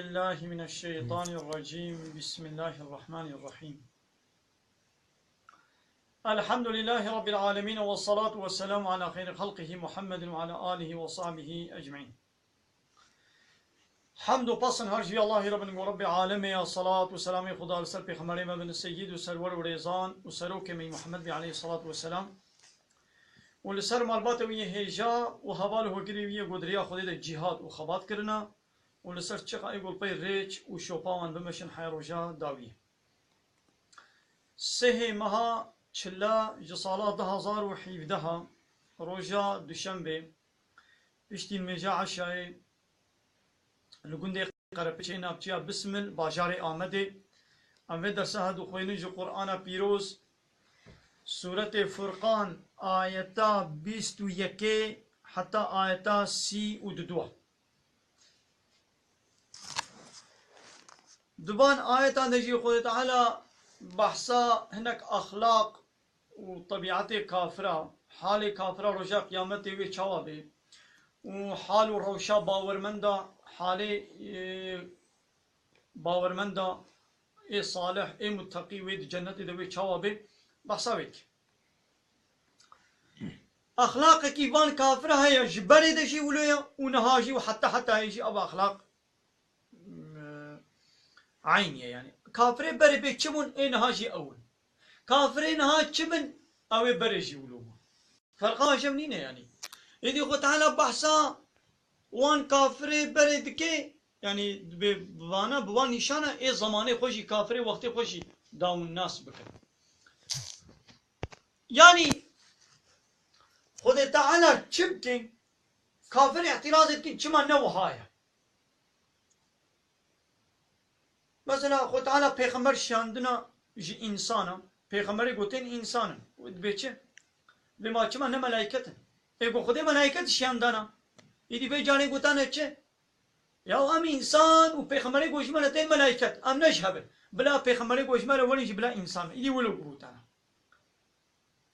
بالله من الشيطان الرجيم. بسم الله الرحمن الرحيم. الحمد لله رب العالمين، والصلاة والسلام على خير خلقه محمد وعلى آله وصحبه أجمعين. حمد و پسند هر جوی الله رب رب العالمین، صلاة و سلام خدا سر پیغمبر ما بن سید و سرور و ریزان و سروک می محمد علیه الصلاة والسلام و لسر مربات وی هجا و حوال هوگری وی گودریا خودی ده جهاد و خبات کرنا و لسر چقا ایگول پی ریچ و شوپاوان بمشن حیروجا داوی سه مها چلا جسالات 2017 روجا دوشنبه پشتین میجا عشای لگونده قرپچه نابچیا بسمل باجار آمده ام و درسه هدو خوینی جو قرآن پیروز سورة فرقان آیتا 21 حتی آیتا 32 دبان آیتا نجی خود تعالی بحثا هناك اخلاق و طبیعت کافره حال کافره رجا قیامت وی چوابه و حال روشا باورمندا حال باورمندا ای صالح ای متقی وید جنت دوی چوابه بحثا ویک اخلاق کی وان کافره هيا جبري دشي ولويا ونهاجي وحتى هيجي ابو اخلاق عينيه يعني كافره بري بيتشمون اي نهاجي اول كافره نها تشمن او بريجي ولو فرقا جمنينه يعني يدي خو تعالى بحثا وان كافره بري دكي يعني بوانا بوان نشانه اي زمانه خوشي كافره وقت خوشي داون الناس بكن يعني خود تعالى چبكن كافر اعتراض بكن چما نو هايا مثلا خود تعالى پیغمبر شاندنا جي انسانا پیغمبر گوتن انسانا ود بيچه بما چما نه ملائكتن ايگو خود ملائكت شاندنا يدي بي جاني گوتانه چه يا ام انسان و پیغمبر گوشمنه تين ملائكت ام نشهب بلا پیغمبر گوشمنه ولي بلا انسان يدي ولو گوتانه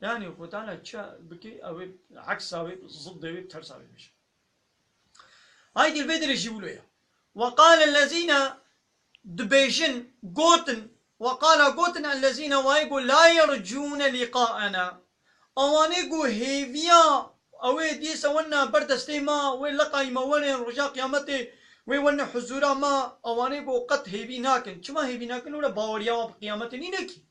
يعني خود تعالى تشا بكي او عكس او ضد او ترس او مش هايدي البدر يجيبوا له وقال الذين دبيجن قوتن وقال قوتن الذين وايقول لا يرجون لقاءنا اوانيقو هيفيا او دي سونا بردستي ما وين لقاي ما وين رجاء قيامتي وين حزورا ما اوانيقو قط هيفي ناكن شما هيفي ناكن ولا باوريا قيامتي نينكي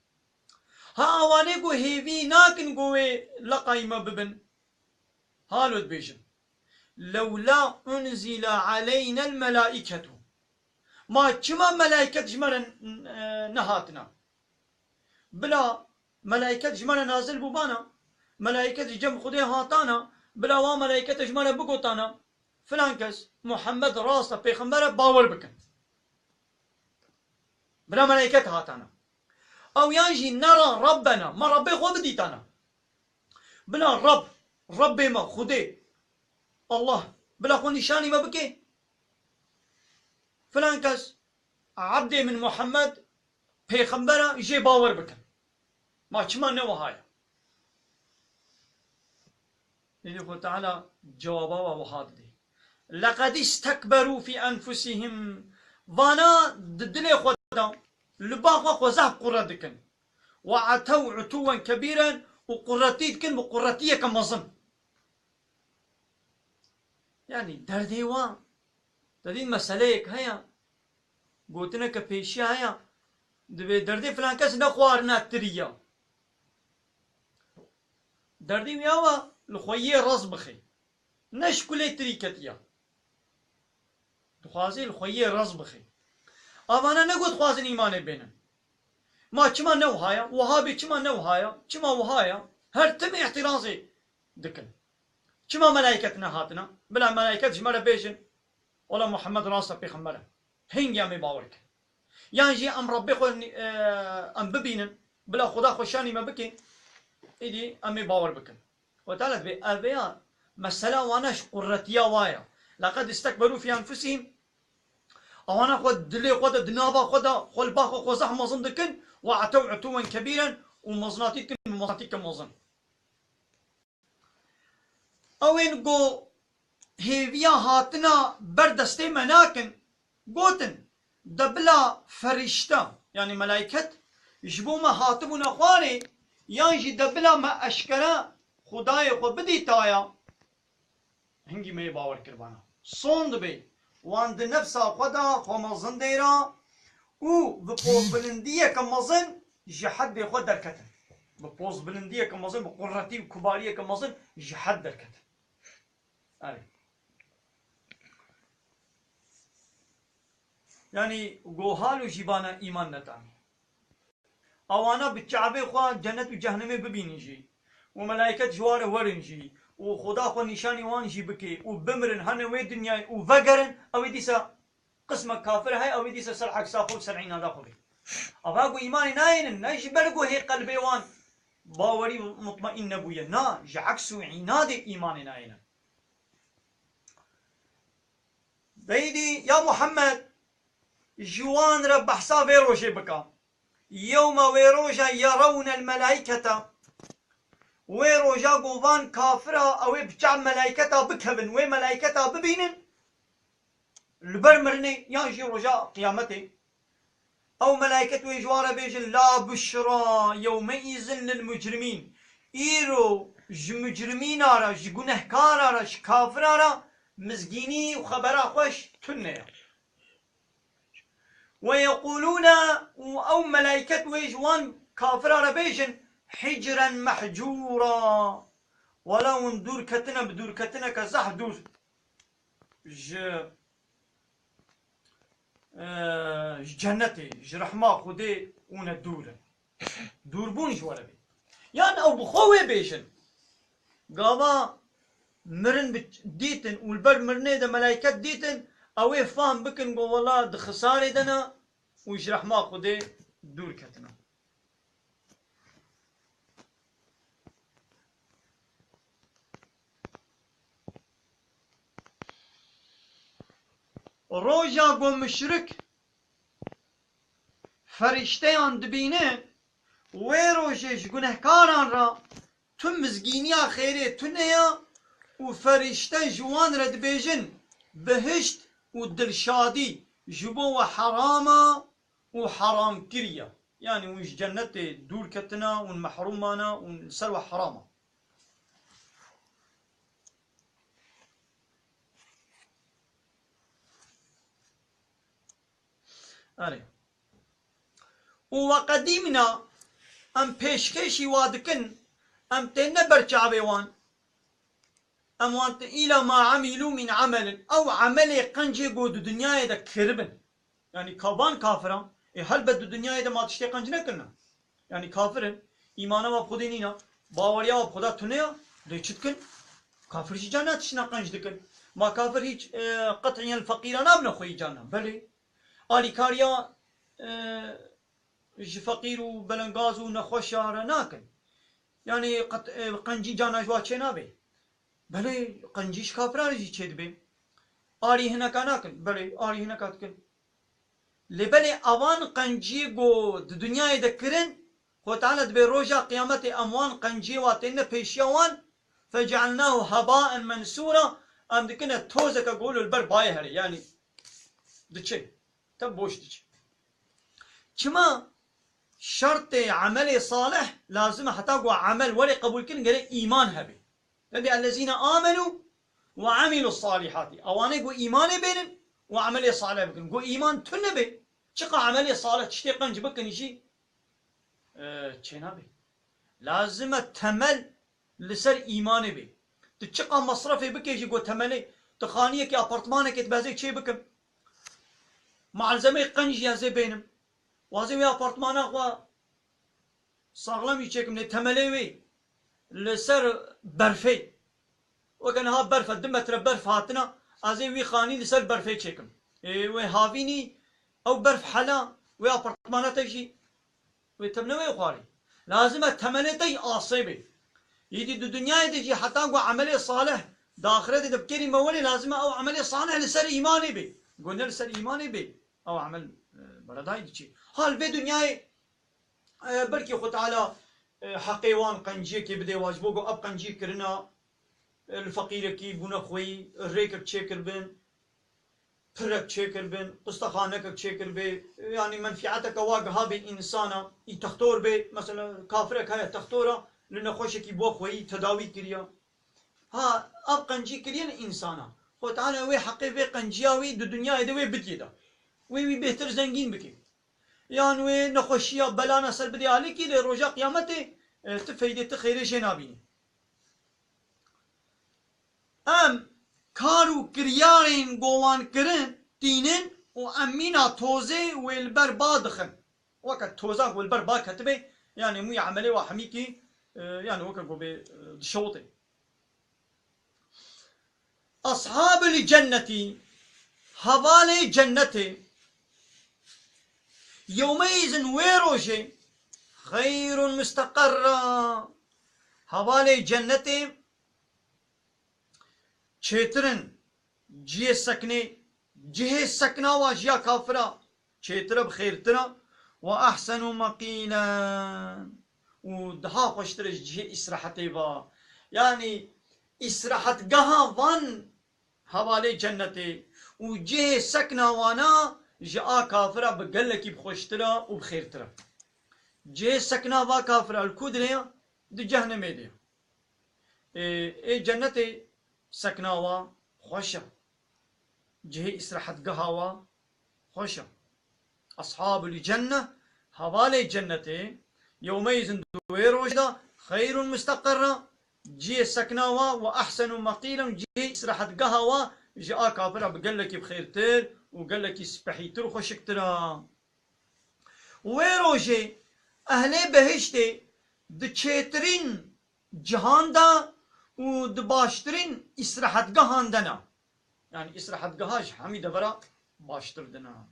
ها اوانيقو هيفي ناكن قوي لقاي ما ببن هالو دبيجن لولا انزل علينا الملائكة ما كما ملائكة جمرا نهاتنا بلا ملائكة جمرا نازل بوبانا ملائكة جم خدي هاتانا بلا وا ملائكة جمرا بقوتانا فلانكس محمد راسه پیغمبر باور بكن بلا ملائكة هاتانا او ينجي نرى ربنا ما ربي خو بديتانا بلا ربي ما خدي الله بلا خو نشاني ما بكي فلانكس عبدي من محمد پیغمبره جي باور بكن ما چما نو هاي يقول تعالى جوابا وهاد دي لقد استكبروا في انفسهم وانا ددلي خدا لباقوا خوزه قردكن وعتوا عتوا كبيرا وقرتيتكن وقرتيه كمظن يعني درديوان دردين مسأليك هيا قوتنا كبيشي هيا دردي فلان كاس نخوارنا تريا دردي مياوا الخويه راس بخي نش كلي تريكتيا تخوازي الخويه راس بخي اوانا نقول خوازن ايمان بينن ما چما نو هايا وهابي چما نو هايا چما وهايا هر تم اعتراضي دكن چما ملائكتنا هاتنا بلا ملائكت جمره بيجن ولا محمد راسه پیغمبره هنگ يامي باورك يعني جي ام ربي خو ام ببينن بلا خدا خوشاني ما بكين ايدي امي باور بكن وتعالى بأبيا مسألة واناش قرتيا وايا لقد استكبروا في انفسهم اوانا خود دلي خود دنابا خود خلبا خو زح مظن دكن وعتوا عتوا كبيرا ومظناتيكن مظناتيكن مظن اوين قو هيفيا هاتنا بردستي مناكن قوتن دبلا فرشته يعني ملائكت جبو ما هاتبو نخواني يعني دبلا ما أشكرا خدای خو بدی تایا هنگی می باور کربانا صند بی وان ده نفسا خدا خو مزن دیرا او بپوز بلندیه که مزن جحد خود درکتن بپوز بلندیه که مزن بقررتی و کباریه که مزن جحد درکتن آره يعني جوهالو جيبانا إيمان نتامي أوانا بالشعب خوا جنة وجهنم ببينجي وملائكة جوار ورنجي وخدا خوا نشاني وانجي بكي وبمرن هن وي دنيا وفقرن أو ديسا قسم كافر هاي أو ديسا سرحك ساخو سرعين هذا خبي أباقو إيماني ناين نايش بلقو هي قلبي وان باوري مطمئن بويا نا جعكسو عناد إيماني ناين بيدي يا محمد جوان رب حساب ويروجي بكا يوم ويروجا يرون الملائكة ويروجا قوفان كافرة أو بجع ملائكة بكهبن وي ملائكة ببينن البرمرني يانجي رجاء قيامته أو ملائكة ويجوار بيجن لا بشرى يومئذ للمجرمين إيرو مجرمين آرا جنهكار آرا كافر آرا مزجيني وخبرا خوش تنيا ويقولون أو ملائكة ويجوان كافر بيجن حجرا محجورا ولو ندور كتنا بدور كتنا كزح دور جنتي رحمة خدي وندور دوربون جوالا بي يعني أو بخوة بيجن قاوا مرن ديتن والبر مرني ده ملائكة ديتن أو فهم بكن قو والله ده خسارة دنا ويجرح ما خدي دور كتنا روجا قو مشرك فرشتيان دبينه ويروجيش گنهكاران را تو مزگينيا خيري تنيا وفرشته جوان رد بيجن بهشت ودلشادي جبو حراما وحرام كريا يعني وش جنة دور كتنا والمحرومانا ونسلوى حراما أري وقديمنا أم بيشكيشي وادكن أم تنبر شعبيوان أم وانت إلى ما عملوا من عمل أو عمل قنجي قود دنيا يدا كربن يعني كابان كافرا هل بد دنيا يدا ما تشتي قنج نكرنا يعني كافرن إيمانا وابخدينينا باوريا وابخدا تنيا ليشتكن كافر شي جانا تشنا قنج دكن ما كافر هيج قطعيا الفقيرة نابنا خوي جانا بلي آلي كاريا فقير وبلنغاز ونخوشارا ناكن يعني قنجي جانا جوا چه نابي بله قنجيش كافران جي چه دبي آري هنا كاناكن بله آري هنا كاتكن لبله اوان قنجي گو دنيا يذكرن خو تعالى دبي روجا قيامت اموان قنجي واتن بيشيوان فجعلناه هباء منثورا ام دكنا توزك قولوا البر بايهر يعني دچه تبوش دچ كما شرط عمل صالح لازم حتى عمل ولي قبول كن قال ايمان هبي لدي الذين آمنوا وعملوا الصالحات أواني قو إيمان بينن وعملي صالح بكن قو إيمان تنبي شقا عملي صالح تشتي قنج بكن يشي تشينابي لازم تمل لسر إيمان بي تشقا مصرفي بكي يجي قو تملي تخانيك يا أبارتمانك يتبازيك شي بكم مع الزمي قنج يا زي بينم وازي يا أبارتمانك و صاغلم يشيكم تملي وي لسر برفي وكان ها برفة دمتر برف هاتنا ازي وي خاني لسر برفي تشيكم وي هافيني او برف حلا وي ابارتمانات يجي وي تمنوي خواري لازم تمنتي اصيبي يدي الدنيا تجي حتى قو عملي صالح داخله تبكيري مولي لازم او عملي صالح لسر ايماني بي قلنا لسر ايماني بي او عمل برداي دي حال في دنيا بركي خو تعالى حقيوان قنجي كي بدي واجبوكو اب قنجي كرنا الفقير كي بونا خوي الريكر تشيكر بن پرك تشكر بين قسطخانك تشكر بي يعني منفعتك واقها بالإنسان يتختور بي مثلا كافرك هاي تختوره لأنه خوشك يبوخ خوي تداوي كريا ها أب قنجي كريا إنسانا خو تعالى وي حقي في قنجياوي دو دنيا إذا وي بديدا وي بهتر زنجين بكي يعني وي نخوشيا بلانا سر بدي عليك إلى رجا قيامته تفيدي تخيري جنابيني ام كارو كريارين قوان كرن تينن و امينا توزي والبر بادخن وقت توزا والبر با كتبه يعني مو عملي وحميكي يعني وقت قوبي دشوطي أصحاب الجنة حوالي جنتي يومئذ ويروجي خير مستقرا حوالي جنتي چیترن جه سكني جه سكنا واجيا كافرا چیتر بخيرتنا وأحسن مقيلا ودها خوشتر جه إسراحتي با يعني إسراحت قها وان حوالي جنتي وجه سكنا وانا جاء كافرا بقلك بخوشترا وبخيرترا جه سكنا وا كافرا الكودريا دي جهنم دي اي جنتي سكناوا خوشة جهي إسرحت قهاوا خوشة أصحاب الجنة حوالي جنتي يومئذ دويروجدا خير مستقرا جي سكناوا وأحسن مقيلا جهي إسرحت قهاوا جاء كافرا بقلك بخيرتر وقلك سبحيتر خوشكترا ويروجي أهلي بهشتي دچيترين جهان دا و دباشترين استراحتگاه هاندنا يعني استراحتگاهاش همي دبرا باشتر دنا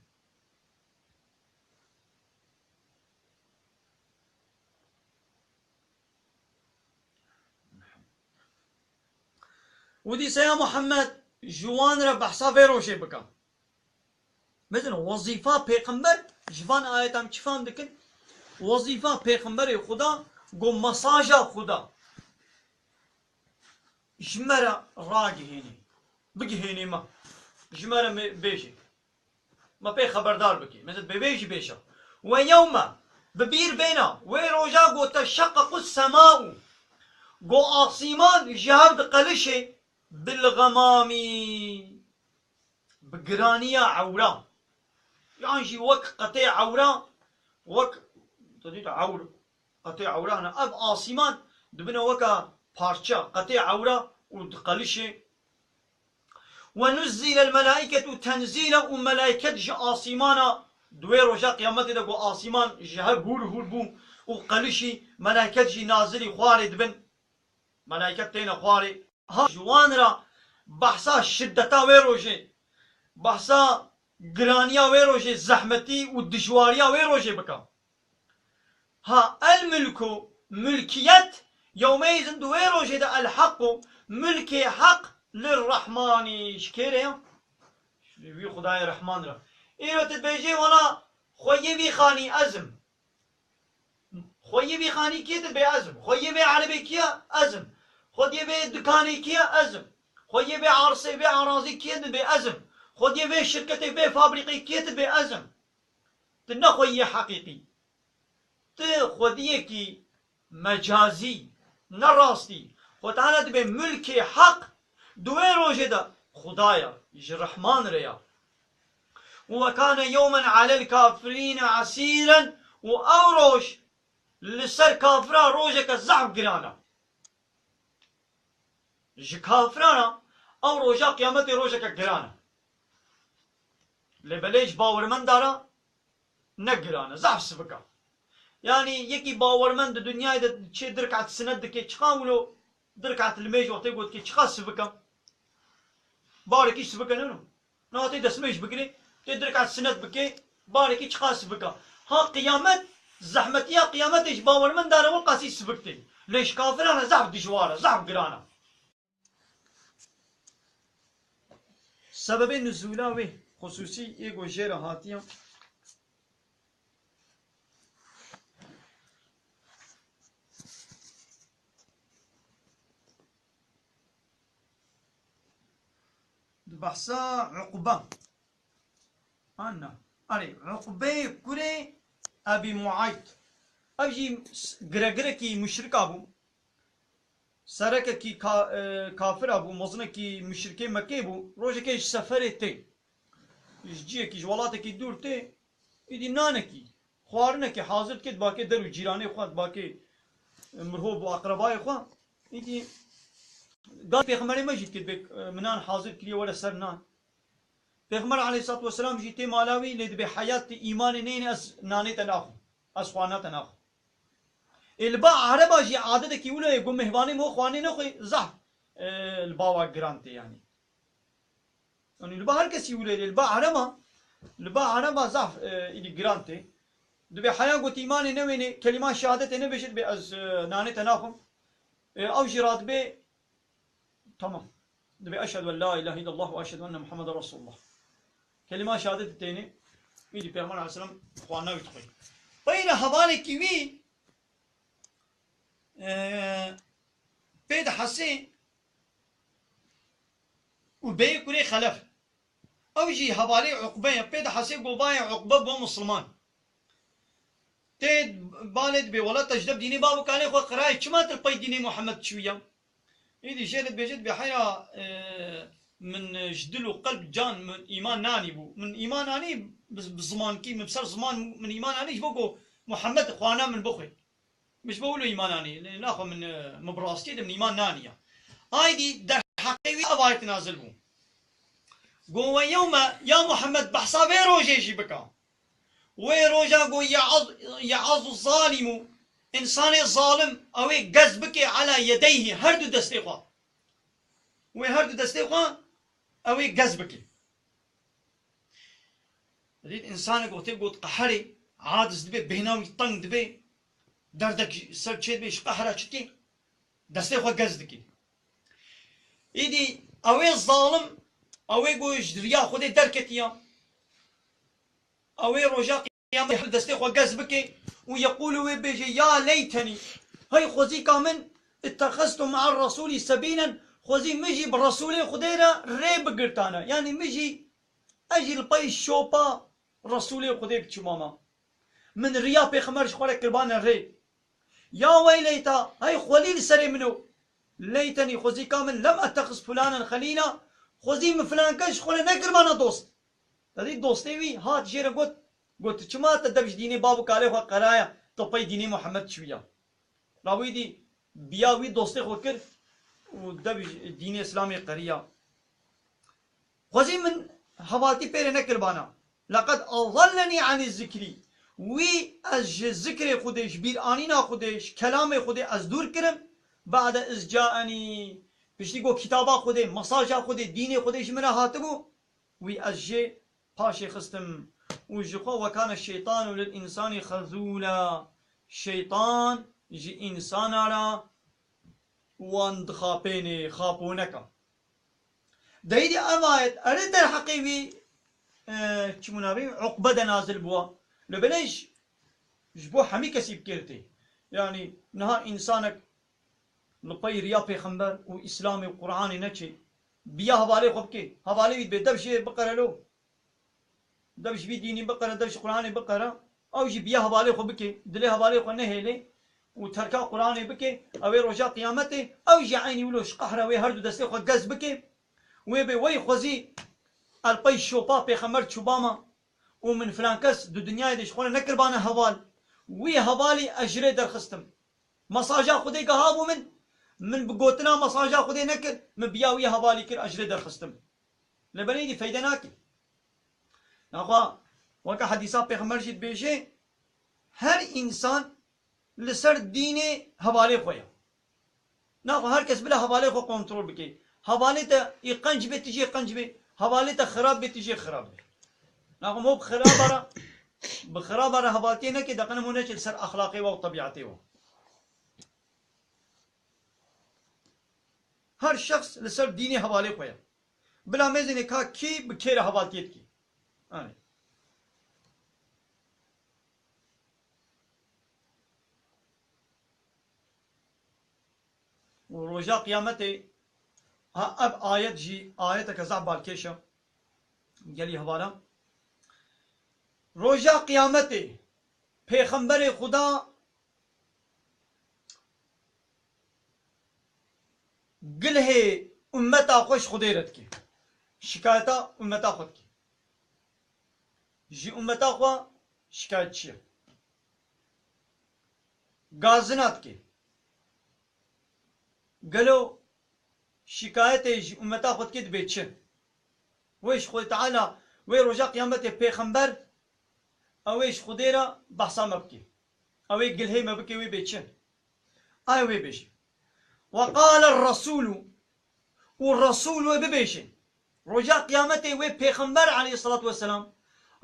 ودي سيا محمد جوان را بحثا فيروشي بكا مثلا وظيفة پیغمبر جوان آياتام چفام دكن وظيفة پیغمبر خدا گو مساجا خدا جمرة راجهيني بجهيني ما جمرة بيجي ما بي خبردار بكي مثل بيجي بيشا ويوم ببير بينا ويروجا قو تشقق السماء قو آسيمان جهد قلشي بالغمام بقرانية عورا يعني وك قطيع عورا وك تديت عور قطيع عورا أنا أب آسيمان دبنا وكا بارشا قطيع عورا ودقلشي ونزل الملائكة تنزيلا وملائكة جا آسيمانا دويرو جا قيامتي دا قو آسيمان جهر هور بو وقلشي ملائكة جي نازلي خواري دبن ملائكة تينا خواري ها جوان را بحثا شدتا ويروجي بحثا قرانيا ويروجي زحمتي والدجواريا ويروجي بكا ها الملك ملكيت يومئذ دويروجي دا الحق ملكي حق للرحمن شكيري في خداي الرحمن را ايرو تتبيجي ولا خوي بي خاني ازم خوي بي خاني كي تبي ازم خوي بي عربي كيا ازم خوي بي دكاني كيا ازم خوي بي عرسي بي عراضي كي تبي ازم خوي بي شركتي بي فابريقي كي تبي ازم تنا خوي حقيقي تخذيكي مجازي نراستي وتعالى تبي ملكي حق دويرو جدا خدايا يجي الرحمن ريا وكان يوما على الكافرين عسيرا وأوروش لسر كافرا روجك الزعب قرانا جي كافرانا أو روجا قيامتي روجك قرانا لبليش باورمن دارا نقرانا زعب سبكا يعني يكي باورمن دو دنيا دا تشي دركعة السند كي تشخاولو دركعة الميج وقتي قلت كي تشخا سبكا باركي سبكا نونو نواتي دسميش بكري تدرك على السند بكي باركي تشخاص بكا ها قيامت زحمتي قيامت ايش باور من دار والقاسي سبكتي ليش كافر انا زعب دجواره زعب قرانا سبب نزولا خصوصي ايغو جيرا هاتيا بحثا عقبة أنا أري عقبة كوري أبي معيط أبجي غرغركي مشرك أبو سرككي كافر أبو مزنكي مشركي مكي بو روجكي سفري تي جيكي جوالاتكي دور تي إدي نانكي خوارنكي حاضر كد باكي درو جيراني خوات باكي مرهوب وأقربائي خوات إدي قال بيغمري ما جيت كد بك منان حاضر كلي ولا سرنان پیغمبر علیه الصلاة والسلام جیتی مالاوی لید به حیات ایمان نین از نانی تناخو از خوانا تناخو البا عربا جی عادت کی ولا يقوم مهواني مو خواني نخوي زح الباوا جرانتي يعني البا هر كسي ولا البا عربا زح اللي جرانتي دبي حياة قلت إيماني نويني كلمات شهادة نبشت بأز ناني تناخم أو جرات بي تمام دبي أشهد أن لا إله إلا الله وأشهد أن محمد رسول الله كلمة شهادة التاني ويدي بيغمان عليه السلام خوانا ويتخوي بين هباني كيوي بيد حسين وبي كوري خلف او جي هبالي عقبه بيد حسين قوباي عقبه بو مسلمان تيد بالد بي ولا تجدب ديني بابو كان يخو قراي كما تلقي ديني محمد شويه يدي جلد بجد بحيرة من جدل وقلب جان من إيمان ناني بو من إيمان ناني بزمان كي مبصر زمان من إيمان ناني بقول محمد خوانا من بخي مش بقولوا إيمان ناني ناخذ من مبراستي من إيمان نانية هاي دي در حقيقي أباي تنازل بو قو يوم يا محمد بحصا وين روجي جي بكا وين روجا قو يعظ الظالم إنسان ظالم أوي قزبك على يديه هردو دستيقوا وهردو دستيقوا أوي قزبك ريد إنسان قوت قحري عادز دبي بهناوي طنق دبي دردك سر تشيد بيش قحرة تشتي دستيقوا قزدك إيدي أوي الظالم أوي قوش دريا خودي دركتيا أوي رجاء قيام دستيقوا قزبك ويقول بيجي يا ليتني هاي خوزي كامن اتخذت مع الرسول سبيلا خوزي مجي بالرسول خديرا ريب قرتانا يعني مجي اجي الباي شوبا رسولي خديك تشماما من ريا بيخمرش خولك كربانا ري يا ويليتا هاي خولي سري منو ليتني خوزي كامن لم اتخذ فلانا خليلا خوزي من فلان كش خولي نكربانا دوست هذه دوستي وي هات جيرا قلت شما تدبش ديني بابو كالي خو قرايا طبي ديني محمد شوية راوي دي بياوي دوستي خو كر ودبش ديني اسلامي قرية خوزي من حوالتي بيري نكربانا لقد أضلني عن الذكر وي أج ذكر خودش بيرانينا خودش كلام خودي از دور كرم بعد از جاءني بشتي قو كتابا خودي مساجا خودي ديني خودش منا هاتبو وي أج باشي خستم وجخو وكان الشيطان للإنسان خذولا شيطان جي إنسان على واند خابيني خابونكا دايدي أمايت أريد الحقيقي كمنابي عقبة نازل بوا لبلاش جبو حمي كسيب كيرتي يعني نها إنسانك لبي ريا بيخمبر وإسلامي وقرآني نتشي بيا هبالي خبكي هبالي بيد دبشي بقرة له دبش بي ديني بقرة دبش قرآني بقرة أو جي بيا هبالي خبكي دلي هبالي خو نهيلي وتركا قرآني بكي أو رجا قيامتي أو جي عيني ولوش قحرة وي هردو دستي خو قز بكي وي وي خوزي البي شوبا بيخمر شوباما ومن فلان كس دو دنيا ديش خونا نكربانا هبال وي هبالي أجري در خستم مساجا خودي قهابو من بقوتنا مساجا خودي نكر من بياوي هبالي كر أجري در خستم لبني دي فايدة ناكي ناخوا وكا حديثا بيخمر جيد بيجي هر إنسان لسر ديني هبالي خويا ناخوا هر كس بلا هبالي خو كنترول بكي هبالي تا يقنج بي تجي قنج بي هبالي تا خراب بي تجي خراب بي ناخوا مو بخرابرا بخرابرا هبالتي نكي دقنا مونيش لسر أخلاقي وطبيعتي هر شخص لسر ديني هبالي خويا بلا ميزني كا كي بكير هبالتيت كي آني ورجاء قيامتي اب آيات جي آيات كزع بالكيشة قالي هبالا روژا قیامت پیغمبر خدا گله امتا خوش خودی رد کی شکایتا امتا خود کی جی امتا خوا شکایت چیه گازنات کی گلو شکایت جی امتا خود کی دبی چه ویش خود تعالی وی رجا قیامت پیغمبر اویش خودی را بحثا مبکی اوی گلهی مبکی وی بی چه آی وی بیشی وقال الرسول والرسول وببيشن رجاء قيامته وبيغمبر عليه الصلاة والسلام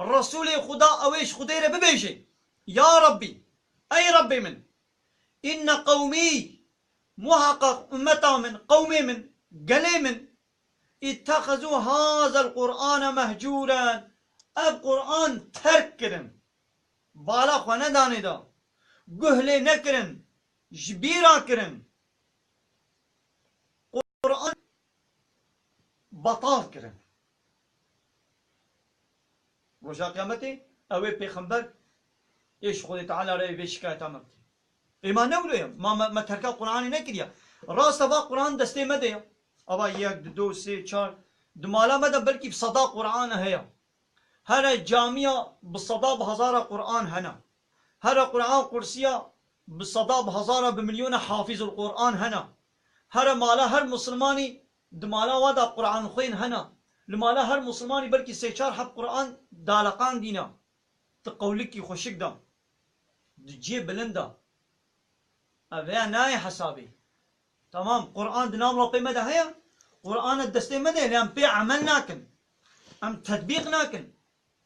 الرسول خدا أويش خدير ببيشن يا ربي أي ربي من إن قومي محقق أمتا من قومي من قلي من اتخذوا هذا القرآن مهجورا القرآن تركرن بالا خوانا داني دا قهلي نكرن جبيرا كرن قرآن بطال کرن روژا قیامتی اوی پیغمبر ایش خود تعالی رای به شکایت آمد ایمان نولویم ما ترکا قرآنی نکریا راست با قرآن دسته مده اوا یک دو سه چار دمالا مده بلکی بصدا قرآن هیا هر جامعه بصدا بهزار قرآن هنا هر قرآن قرصیه بصدا بهزار بمليون حافظ القرآن هنا هر مالا هر مسلمانی دمالا وادا قرآن خوين هنا لمالا هر مسلماني بلكي سيچار حب قرآن دالقان دينا تقولكي خوشك دا دجي بلندا اوه ناي حسابي تمام قرآن دنام ربي مدى هيا قرآن الدستي مدى لأن بي عمل ناكن ام تطبيق ناكن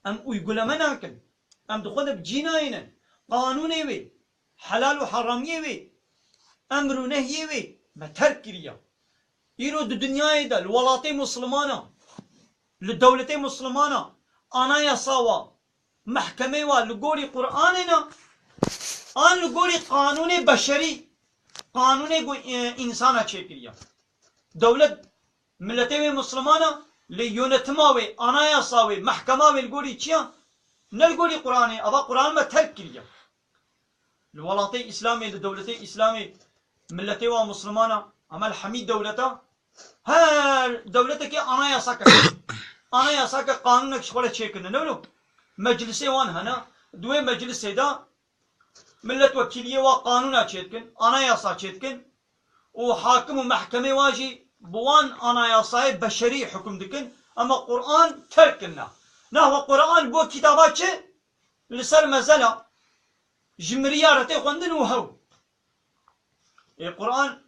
ام ويقول ما ناكن ام دخل بجيناينا قانوني وي حلال وحرامي وي امر ونهي وي ما تركريا يرو الدنيا دا الولاطي مسلمانا للدولتي مسلمانا انا يا صاوا محكمة لقولي قرآننا آن لقولي قانون بشري قانون انسانا چكريا دولة ملتي مسلمانا ليونتماوي انا يا صاوي محكمة لقولي چيا نلقولي قرآني ابا قرآن ما تركريا الولاطي اسلامي للدولتي اسلامي ملتي ومسلمانا عمل حميد دولته هر دولتك انا ياساك انا ياساك قانونك شغله تشيكن نولو مجلسي وان هنا دوي مجلس دا ملت وكيليه وقانونا تشيكن انا ياسا تشيكن وحاكم ومحكمه واجي بوان انا ياساي بشري حكم دكن اما قران تركنا نحو قران بو كتابات لسر مزلا جمريارتي خوندن وهو القرآن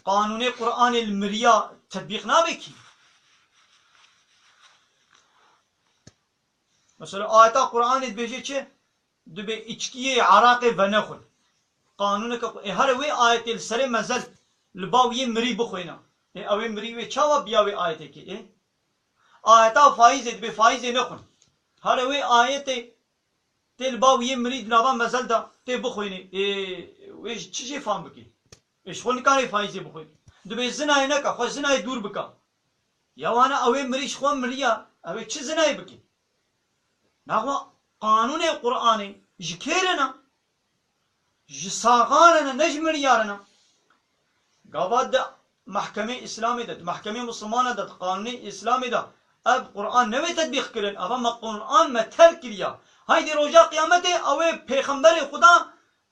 قانون قرآن المريا تطبيق نابكي مثلا آيات قرآن بيجي چه دبي اچكيه عراق ونخل قانونك هر وي آيات السر مزل لباوي مري بخوينا اوي مري وي چاوا بياوي آيات كي آيات فائز دبي فائز نخل هر وي آيات تلباوي مري دنابا مزل دا تي بخويني ويش چيجي فهم بكي ايش خون كاري فايزي بخوي دبي زناي نكا خو زناي دور بكا يا وانا اوي مريش خو مريا اوي چي زناي بكي نحو قانون القرآن جكيرنا جساغاننا نجمر يارنا قابد محكمة إسلامي دا محكمة مسلمانة دا قانون إسلامي دا اب قرآن نوي تطبيق كرن ابا ما قرآن ما تركيا هايدي رجا قيامته اوي پیغمبر خدا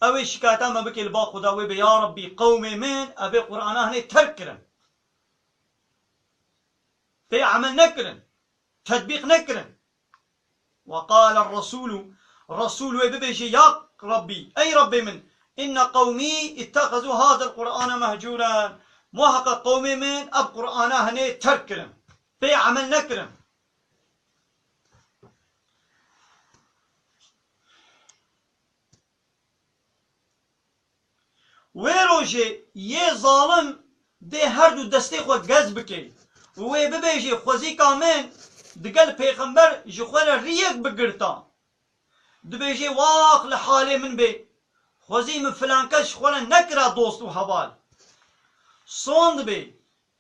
اوي شكايتا ما بكي البا خدا وي يا ربي قومي من ابي قرآن هني تركرن في عمل نكرن تطبيق نكرن وقال الرسول وي ببيجي يا ربي اي ربي من ان قومي اتخذوا هذا القرآن مهجورا محقق قومي من اب قرآن هني تركرن في عمل نكرن ويروجي يه ظالم دي هردو دستي خو گز بكي وي ببيجي خوزي كامن دقل پیغمبر جخوال ريك بگرتا دبيجي واق لحالي من بي خوزي من فلان كش خوال نكرا دوست و حوال صوند بي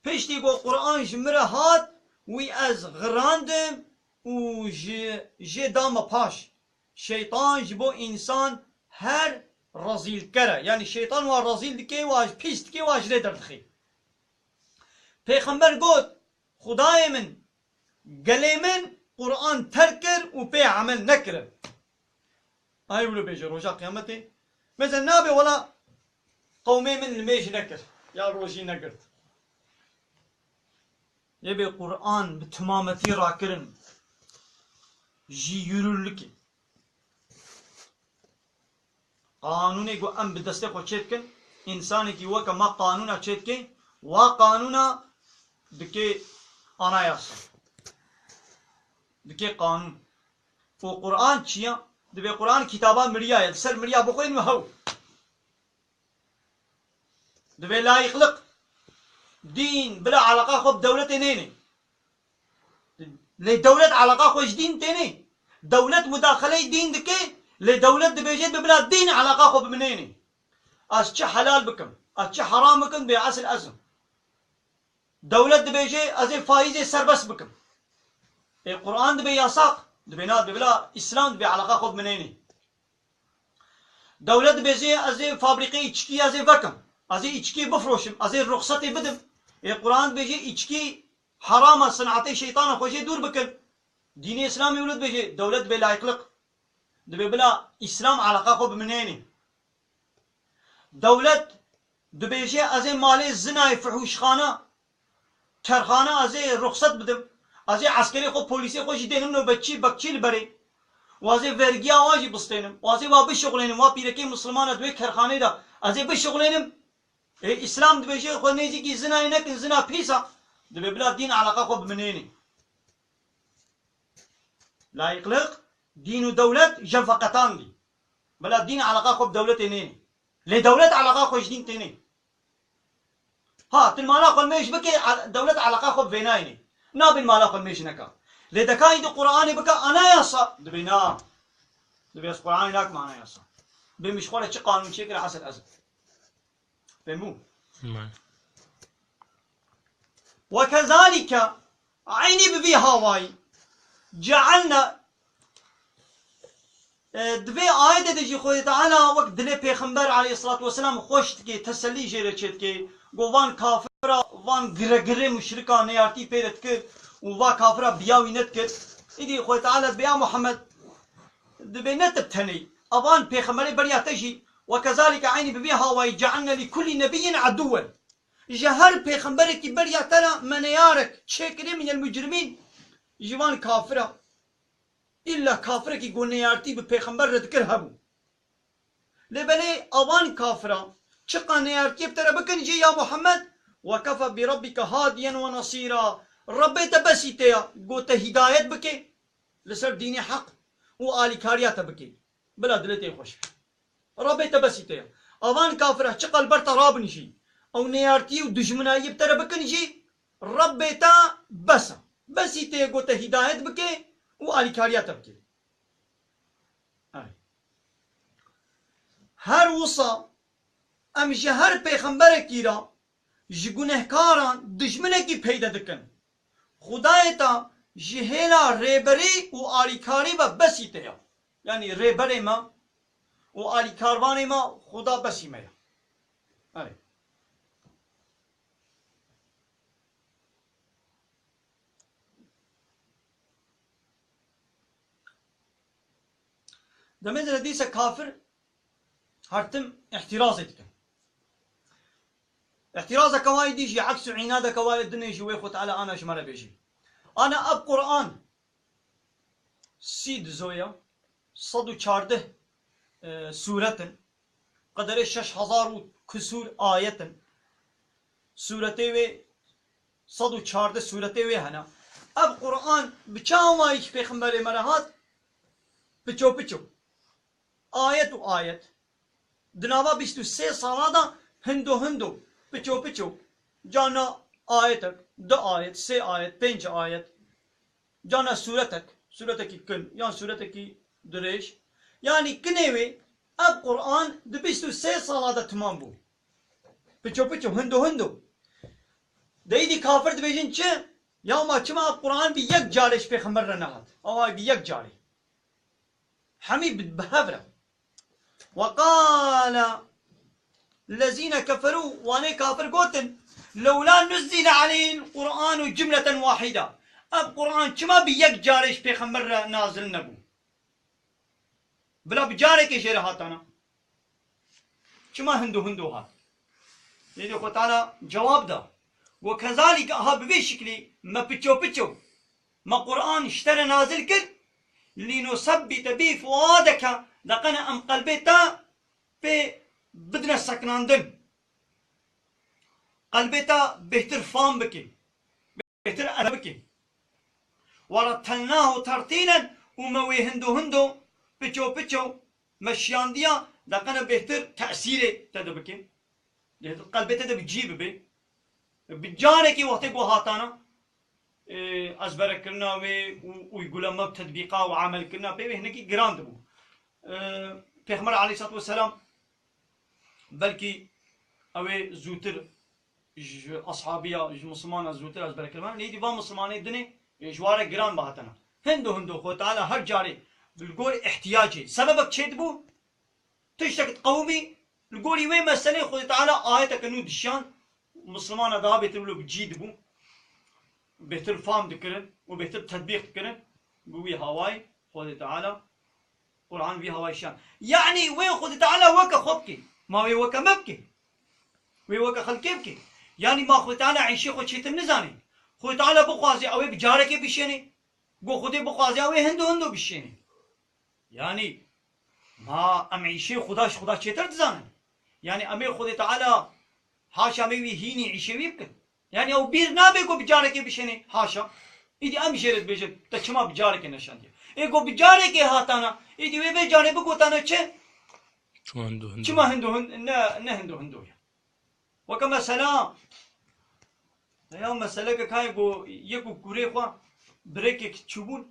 پشتي قو قرآن جمره هات وي از غراندم و جي دام باش شيطان جبو إنسان هر رزيل كره يعني الشيطان والرزيل دكي واج بيس دكي واج ريدر دخي پیغمبر قوت خدای من قلي من قرآن تركر و بي عمل نكره هاي ولو بيجي روجا قيامتي مثل نابي ولا قومي من الميج نكر يا روجي نكرت يبي قرآن بتمامتي راكرن جي يرولكي قانوني قو ام بدسته خو چتكن انساني كي وكا ما قانونا چتكن وا قانونا دكي اناياس دكي قانون و قرآن چيا دبي قرآن كتابا مريا سر مريا بخوين وهو دبي لا يخلق دين بلا علاقة خو بدولة نيني لدولة علاقة خو دين تاني دولة مداخلة دين دكي لدولة دبيجيت ببلا دين علاقة خو بمنيني أشي حلال بكم أشي حرام بكم بعسل أزم دولة دبيجي أزي فايزة سربس بكم القرآن دبي يساق دبينات ببلا إسلام دبي علاقة خو بمنيني دولة دبيجي أزي فابريقي إچكي أزي بكم أزي إچكي بفروشم أزي رخصتي بدم القرآن بيجي إچكي حرام صنعتي شيطان خوشي دور بكم دين إسلامي ولد بيجي دولة دبي لا يقلق دبي بلا إسلام علاقة خو بمنيني دولة دبيجي أزي مالي زنا فحوش خانة كرخانة أزي رخصت بدم أزي عسكري خو بوليسي خوش دينم نو بچي بكچي لبري وازي ورگيا واجي بستينم وازي وابي شغلينم وابيركي مسلمان دوي كرخانة دا أزي بشغلينم إسلام دبيجي خو نيجي كي زنا ينك زنا بيسا دبي بلا دين علاقة خو بمنيني لا يقلق دين ودولة جنفقتان دي بلا دين علاقة خو بدولة تنيني لدولة علاقة خو دين تنيني ها تلمانا خو الميش بكي دولة علاقة خو بفينايني نا بالمالا خو الميش نكا لدكاين دي قرآني بكا أنا ياسا دبي نا دبي اس قرآني ناك ما أنا ياسا بمش خولة چه قانون چه كرا حسن أزل بمو وكذلك عيني ببي هاواي جعلنا دبي آية دجي خوي تعالى وقت دلي پیغمبر عليه الصلاة والسلام خوش تكي تسلي جيري چت كي وان كافرا وان غرغري مشركا نيارتي بيرت كر ووا كافرا بياوي نت كر إدي خوي تعالى بيا محمد دبي نتبتني أوان پیغمبر بريا تجي وكذلك عيني ببي هاواي جعلنا لكل نبي عدوا جهر پیغمبر كي بريا ترى منيارك چكري من المجرمين جوان كافرا إلا كافرة كي قلنا يارتي بپیغمبر ردكر هبو لبني أوان كافرة چقا نيارتي بترى بكن جي يا محمد وكفى بربك هاديا ونصيرا ربي تبسي تيا قوت هدايت بكي لسر ديني حق وآلي كاريات بكي بلا دلتي خوش ربي تبسي تيا أوان كافرة چقا البرتا راب نشي أو نيارتي ودجمناي بترى بكن جي ربي تا بسي تيا قوت هدايت بكي وآلي كاريات بكي هر وصا ام جهر پیغمبر كيرا جگونهکاران دشمنه کی پیدا دکن خدای تا جهلا ريبري و آلي كاري با بسي تيا يعني ريبري ما و آلي كارواني ما خدا بسي ميا دمز رديسة كافر هرتم احتراز اتكن احتراز كواي ديجي عكس عناد كواي الدنيا جوي خو تعالى انا شمال بيجي انا اب قرآن سيد زويا صدو چارده سورة قدر 6000 كسور آية سورته و صدو چارده سورته و هنا اب قرآن بچاو مايش پیغمبر مرهات بچو آية و آية دنابا 23 سالا دا هندو بچو جانا آيتك 2 آية 3 آية 5 آية جانا سورتك كن يعني سورتك دريش يعني كنوي اب قرآن د 23 سالا دا تمام بو بچو هندو دايدي كافر دبيجين چه یا ما چما قرآن بی یک جارش پیغمبر را نهاد او بی یک جاری همي بهبره وقال الذين كفروا وانا كافر قوتن لولا نزل عليه القرآن جملة واحدة القرآن كما بيك جارش پیغمبر نازل نبو بلا بجارك شير هاتانا كما هندو هات يعني خو تعالى جواب ده وكذلك ها بشكل ما بتشو ما قرآن اشترى نازل كر لنثبت به فؤادك لقنا ام قلبتا بدنا سكناندن قلبتا بهتر فام بكي بهتر انا بكي ورتلناه ترتيلا وموي هندو بتشو مشيانديا لقنا بهتر تأثير تدبكي قلبتا ده بتجيب بي بجارك وقت هاتانا ازبر كرنا ويقول ما بتطبيقا وعمل كرنا بي هناك جراند بو پیغمبر عليه الصلاه والسلام بلكي اوي زوتر اصحابيا مسلمان زوتر ازبر كرنا نيدي با مسلماني دني جوار جران بهاتنا هندو خو تعالى هر جاري بالقول احتياجي سببك شيد بو تشتكت قومي القولي وين مسألة خو تعالى آياتك انو دشان مسلمان دا بيتبلو بجيد بو بهتر فهم دكرن وبهتر تطبيق دكرن بوي هواي خود تعالى قرآن بي هواي شان يعني وين خود تعالى وكا خبكي ما وي وكا مبكي وي وكا خلكيبكي يعني ما خود تعالى عيشي خود شيتم نزاني خود تعالى بخوازي اوي بجاركي بشيني بو خودي بخوازي اوي هندو بشيني يعني ما ام عيشي خدا شيتر تزاني يعني امي خود تعالى حاشا ميوي هيني عيشي بيبكن يعني او بير نابيكو بجاركي بشيني حاشا ايدي ام شيرت بيجت تچما بجاركي نشان دي ايكو بجاركي هاتانا ايدي وي بجاري بگوتانا چه چما هندو نه هندو وكما سلام يوم مسألة كاي گو يكو كوري خوا بريكك چوبون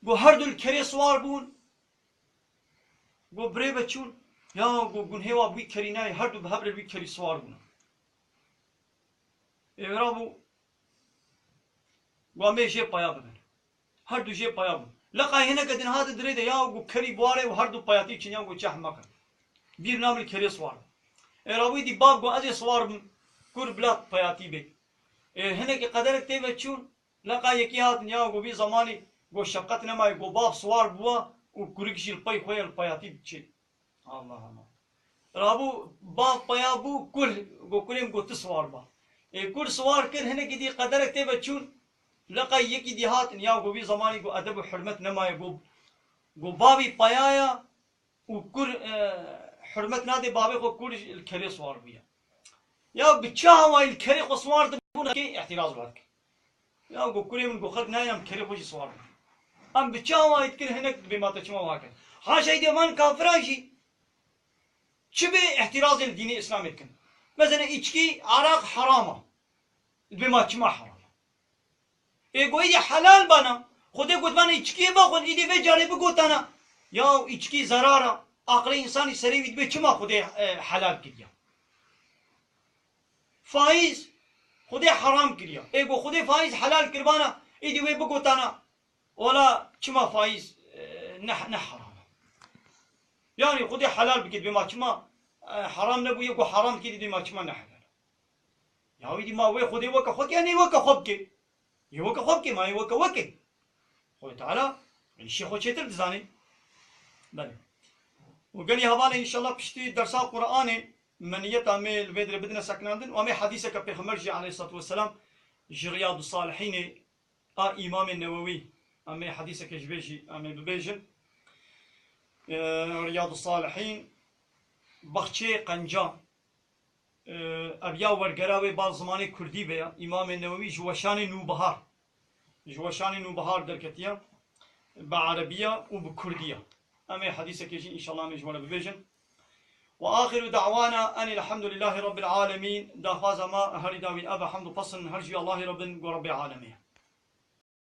گو هر دول كري سوار بون گو بري بچون يا گو گنهوا بوي كريناي هر دو بهبر بوي كري سوار بون ايرابو وامي جي پايا بن هر دو جي پايا بن لقا هنا كدن هذا دريده يا گو كري بواره وهر دو پاياتي چنيا گو چحمك بير نامل كري سوار ايرابو دي باب گو ازي سوار بن كور بلاد پاياتي بي هنا كي قدرك تي بچون لقا يكي هات يا گو بي زماني گو شقت نماي گو باب سوار بوا و كوريكشي الپاي خويا الپاياتي بچي الله رابو باب پايا بو كل گو كلم گو تسوار با كل سوار كر هنا كي دي قدرك تي بچون لقا يكي دي هات يا گو بي زماني گو ادب حرمت نماي گو بابي پايايا و كل حرمت نادي بابي خو كل الكري سوار بيا يا بتشا واي الكري خو سوار دبون كي اعتراض بعدك يا گو كل من گو خد نايم كري خو سوار ام بتشا واي كر هنا بما تشما واكن حاشا دي من كافراجي شبه اعتراض الدين الاسلامي كن مثلا içki arak harama بما تشما حرام يقول إيدي حلال بنا خدي قلت بنا içkiye bakın إيدي ve caribi gotana ya içki zarara aklı insanı seri bir çima خدي halal kiriyor faiz خدي haram kiriyor يقول خدي faiz halal kirbana إيدي ve gotana ولا çima faiz ne haram yani خدي halal bikid بما çima حرام نبوي يقول حرام كده دي ما çima ne halal يا ويدي ما وي خدي وكا خد يعني وكا خبكي يوكا خبكي ما يوكا وكي خوي تعالى الشيخ خو چتر دزاني بله وقال لي هبالي ان شاء الله بشتي درس القران منيه عمل بدر بدنا سكناندن وامي حديثك بيغمبر عليه الصلاه والسلام رياض الصالحين امام النووي امي حديثك جبيجي امي ببيجن رياض الصالحين بخشي قنجا ابيا ورقراوي بعض زماني كردي بيا امام النووي جوشان نوبهار دركتيا بعربيه وبكرديه اما حديثك يجي ان شاء الله مجموعه بفيجن واخر دعوانا ان الحمد لله رب العالمين دا فاز ما هري داوي ابا حمد فصل هرجي الله رب العالمين